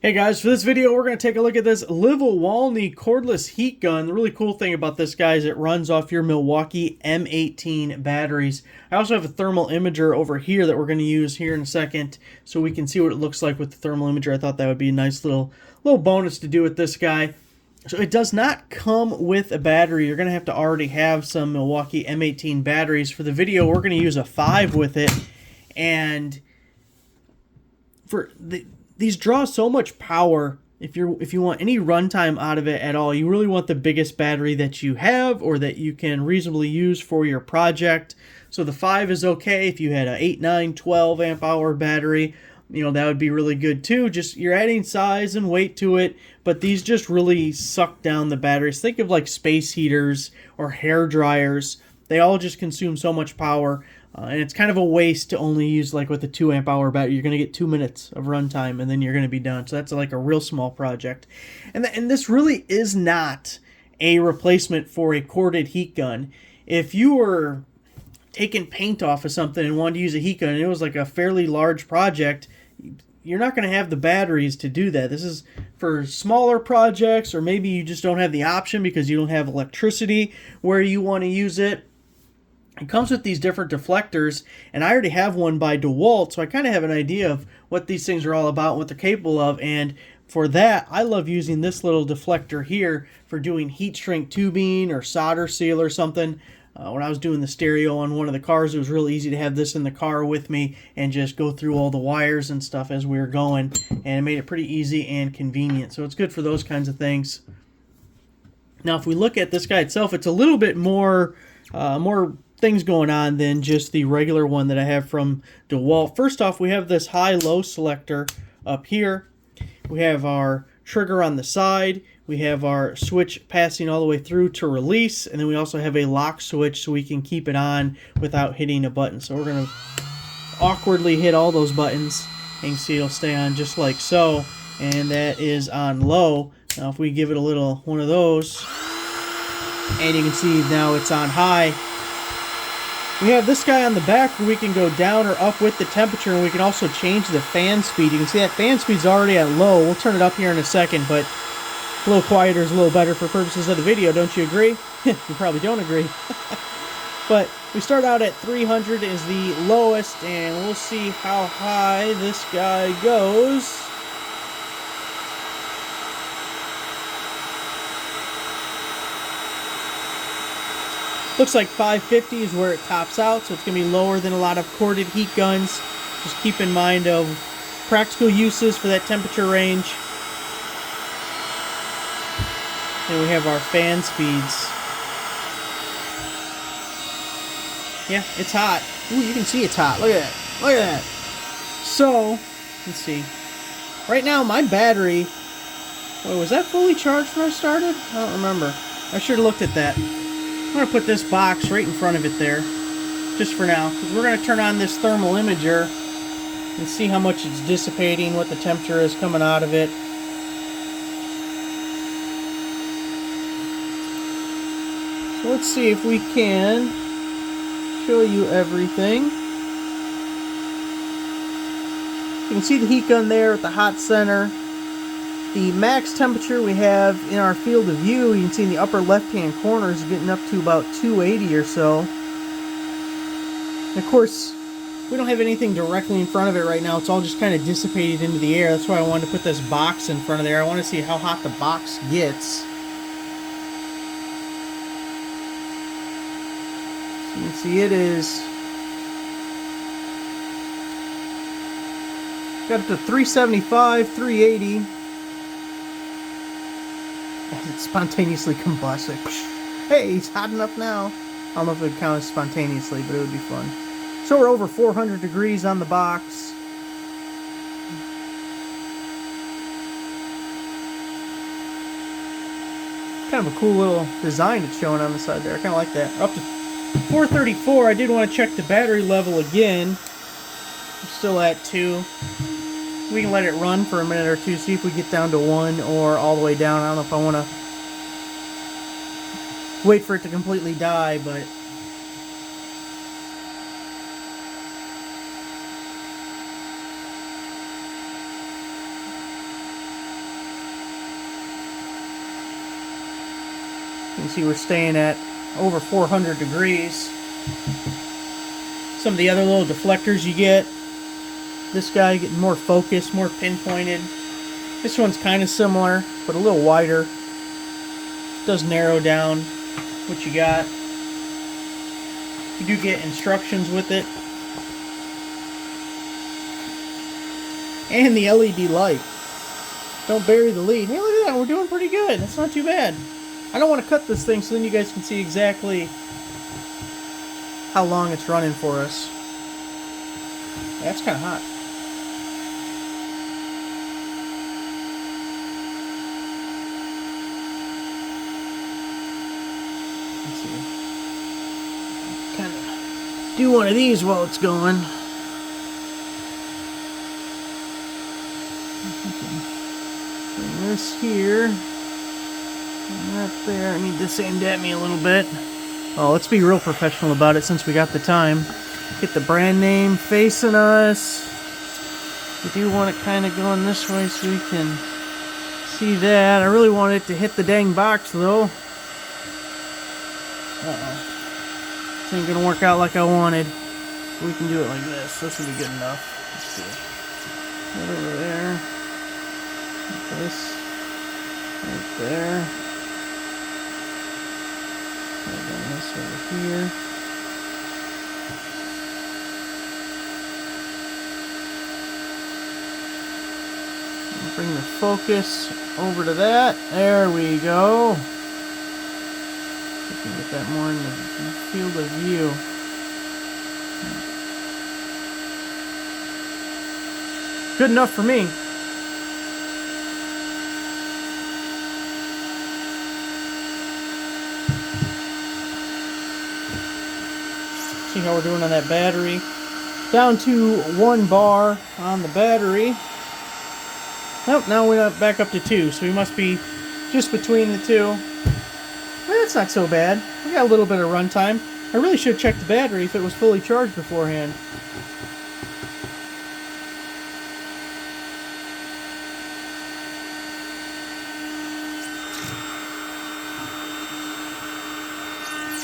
Hey guys, for this video we're going to take a look at this Milwaukee cordless heat gun. The really cool thing about this guy is it runs off your Milwaukee M18 batteries. I also have a thermal imager over here that we're going to use here in a second so we can see what it looks like with the thermal imager. I thought that would be a nice little bonus to do with this guy. So it does not come with a battery. You're going to have to already have some Milwaukee M18 batteries. For the video we're going to use a 5 with it, and these draw so much power. If you want any runtime out of it at all, you really want the biggest battery that you have or that you can reasonably use for your project. So the 5 is okay. If you had a 8, 9, 12 amp hour battery, that would be really good too. Just you're adding size and weight to it, but these just really suck down the batteries. Think of like space heaters or hair dryers. They all just consume so much power. And it's kind of a waste to only use, like with a 2 amp hour battery, you're going to get 2 minutes of runtime and then you're going to be done. So that's like a real small project. And this really is not a replacement for a corded heat gun. If you were taking paint off of something and wanted to use a heat gun and it was like a fairly large project, you're not going to have the batteries to do that. This is for smaller projects, or maybe you just don't have the option because you don't have electricity where you want to use it. It comes with these different deflectors, and I already have one by DeWalt, so I kind of have an idea of what these things are all about, what they're capable of, and for that, I love using this little deflector here for doing heat shrink tubing or solder seal or something. When I was doing the stereo on one of the cars, it was really easy to have this in the car with me and just go through all the wires and stuff as we were going, and it made it pretty easy and convenient, so it's good for those kinds of things. Now, if we look at this guy itself, it's a little bit more things going on than just the regular one that I have from DeWalt. First off, we have this high-low selector up here. We have our trigger on the side. We have our switch passing all the way through to release, and then we also have a lock switch so we can keep it on without hitting a button. So we're going to awkwardly hit all those buttons, and you can see it'll stay on just like so, and that is on low. Now if we give it a little one of those, and you can see now it's on high. We have this guy on the back where we can go down or up with the temperature, and we can also change the fan speed. You can see that fan speed's already at low. We'll turn it up here in a second, but a little quieter is a little better for purposes of the video, don't you agree? You probably don't agree. But we start out at 300 is the lowest, and we'll see how high this guy goes. Looks like 550 is where it tops out, so it's going to be lower than a lot of corded heat guns. Just keep in mind of practical uses for that temperature range. And we have our fan speeds. Yeah, it's hot. Ooh, you can see it's hot. Look at that. Look at that. So, let's see. Right now, my battery... Wait, was that fully charged when I started? I don't remember. I should have looked at that. I'm going to put this box right in front of it there, just for now, because we're going to turn on this thermal imager and see how much it's dissipating, what the temperature is coming out of it. So let's see if we can show you everything. You can see the heat gun there at the hot center. The max temperature we have in our field of view, you can see in the upper left-hand corner, is getting up to about 280 or so. And of course, we don't have anything directly in front of it right now. It's all just kind of dissipated into the air. That's why I wanted to put this box in front of there. I want to see how hot the box gets. So you can see it is... got up to 375, 380. It spontaneously combusts. Like, hey, he's hot enough now. I don't know if it would count as spontaneously, but it would be fun. So we're over 400 degrees on the box. Kind of a cool little design it's showing on the side there. I kind of like that. We're up to 434. I did want to check the battery level again. I'm still at 2. We can let it run for a minute or two, see if we get down to 1 or all the way down. I don't know if I want to wait for it to completely die, but You can see we're staying at over 400 degrees. Some of the other little deflectors you get, this guy getting more focused, more pinpointed. This one's kind of similar, but a little wider. It does narrow down what you got. You do get instructions with it. And the LED light. Don't bury the lead. Hey, look at that. We're doing pretty good. That's not too bad. I don't want to cut this thing so then you guys can see exactly how long it's running for us. Yeah, it's kind of hot. Let's see. Kind of do one of these while it's going. Bring this here. And that there. I need this aimed at me a little bit. Oh, let's be real professional about it since we got the time. Get the brand name facing us. We do want it kind of going this way so we can see that. I really want it to hit the dang box though. Uh-oh. This ain't gonna work out like I wanted. We can do it like this. This will be good enough. Let's see. Right over there. Like this. Right there. And this over here. Bring the focus over to that. There we go. We can get that more in the field of view. Good enough for me. See how we're doing on that battery. Down to 1 bar on the battery. Nope, now we're back up to 2, so we must be just between the two. Well, that's not so bad. We got a little bit of runtime. I really should have checked the battery if it was fully charged beforehand.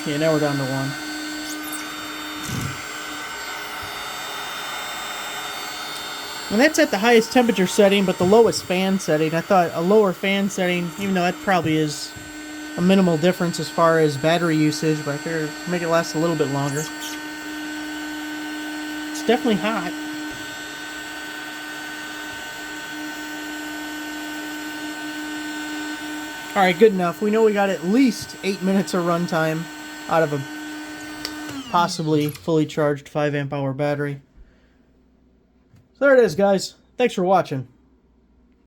Okay, now we're down to 1. And that's at the highest temperature setting, but the lowest fan setting. I thought a lower fan setting, even though that probably is a minimal difference as far as battery usage, but I figured make it last a little bit longer. It's definitely hot. Alright, good enough. We know we got at least 8 minutes of runtime out of a possibly fully charged 5 amp hour battery. There it is, guys. Thanks for watching.